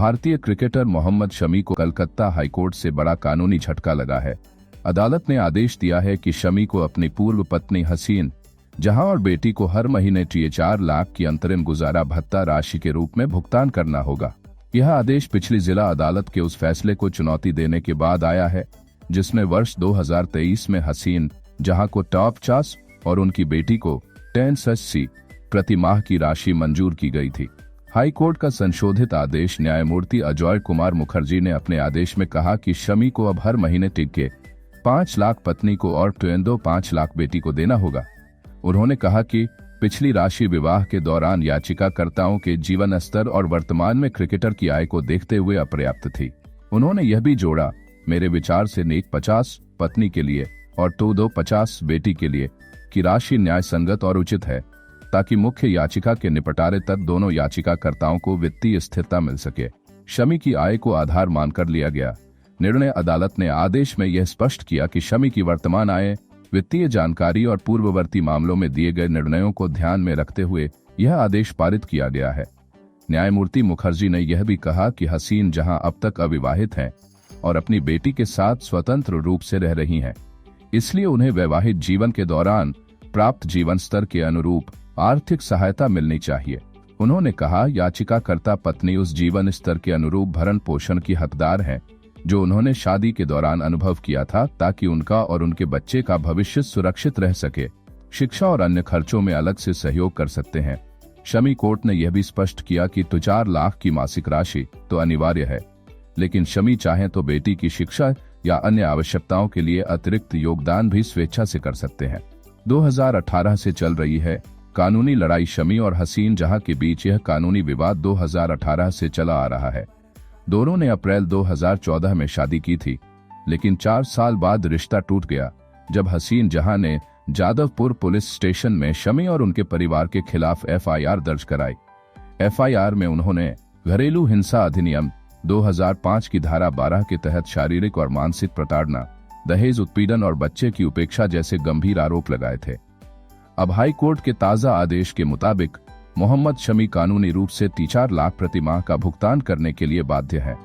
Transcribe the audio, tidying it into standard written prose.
भारतीय क्रिकेटर मोहम्मद शमी को कलकत्ता हाईकोर्ट से बड़ा कानूनी झटका लगा है। अदालत ने आदेश दिया है कि शमी को अपनी पूर्व पत्नी हसीन जहां और बेटी को हर महीने 4 लाख की अंतरिम गुजारा भत्ता राशि के रूप में भुगतान करना होगा। यह आदेश पिछली जिला अदालत के उस फैसले को चुनौती देने के बाद आया है जिसमें वर्ष 2023 में हसीन जहां को टॉप 50 और उनकी बेटी को 1080 प्रति माह की राशि मंजूर की गई थी। हाई कोर्ट का संशोधित आदेश न्यायमूर्ति अजय कुमार मुखर्जी ने अपने आदेश में कहा कि शमी को अब हर महीने टिके 5 लाख पत्नी को और 5 लाख बेटी को देना होगा। उन्होंने कहा कि पिछली राशि विवाह के दौरान याचिकाकर्ताओं के जीवन स्तर और वर्तमान में क्रिकेटर की आय को देखते हुए अपर्याप्त थी। उन्होंने यह भी जोड़ा, मेरे विचार से नेक 50 पत्नी के लिए और 50 बेटी के लिए की राशि न्याय संगत और उचित है ताकि मुख्य याचिका के निपटारे तक दोनों याचिकाकर्ताओं को वित्तीय स्थिरता मिल सके। शमी की आय को आधार मानकर लिया गया निर्णय। अदालत ने आदेश में यह स्पष्ट किया कि शमी की वर्तमान आय, वित्तीय जानकारी और पूर्ववर्ती मामलों में दिए गए निर्णयों को ध्यान में रखते हुए यह आदेश पारित किया गया है। न्यायमूर्ति मुखर्जी ने यह भी कहा कि हसीन जहां अब तक अविवाहित हैं और अपनी बेटी के साथ स्वतंत्र रूप से रह रही हैं, इसलिए उन्हें वैवाहिक जीवन के दौरान प्राप्त जीवन स्तर के अनुरूप आर्थिक सहायता मिलनी चाहिए। उन्होंने कहा, याचिकाकर्ता पत्नी उस जीवन स्तर के अनुरूप भरण पोषण की हकदार हैं जो उन्होंने शादी के दौरान अनुभव किया था ताकि उनका और उनके बच्चे का भविष्य सुरक्षित रह सके। शिक्षा और अन्य खर्चों में अलग से सहयोग कर सकते हैं। शमी कोर्ट ने यह भी स्पष्ट किया कि 4 लाख की मासिक राशि तो अनिवार्य है, लेकिन शमी चाहें तो बेटी की शिक्षा या अन्य आवश्यकताओं के लिए अतिरिक्त योगदान भी स्वेच्छा से कर सकते हैं। 2018 से चल रही है कानूनी लड़ाई। शमी और हसीन जहां के बीच यह कानूनी विवाद 2018 से चला आ रहा है। दोनों ने अप्रैल 2014 में शादी की थी, लेकिन 4 साल बाद रिश्ता टूट गया जब हसीन जहां ने जादवपुर पुलिस स्टेशन में शमी और उनके परिवार के खिलाफ FIR दर्ज कराई। FIR में उन्होंने घरेलू हिंसा अधिनियम 2005 की धारा 12 के तहत शारीरिक और मानसिक प्रताड़ना, दहेज उत्पीड़न और बच्चे की उपेक्षा जैसे गंभीर आरोप लगाए थे। अब हाई कोर्ट के ताजा आदेश के मुताबिक मोहम्मद शमी कानूनी रूप से 4 लाख प्रति माह का भुगतान करने के लिए बाध्य है।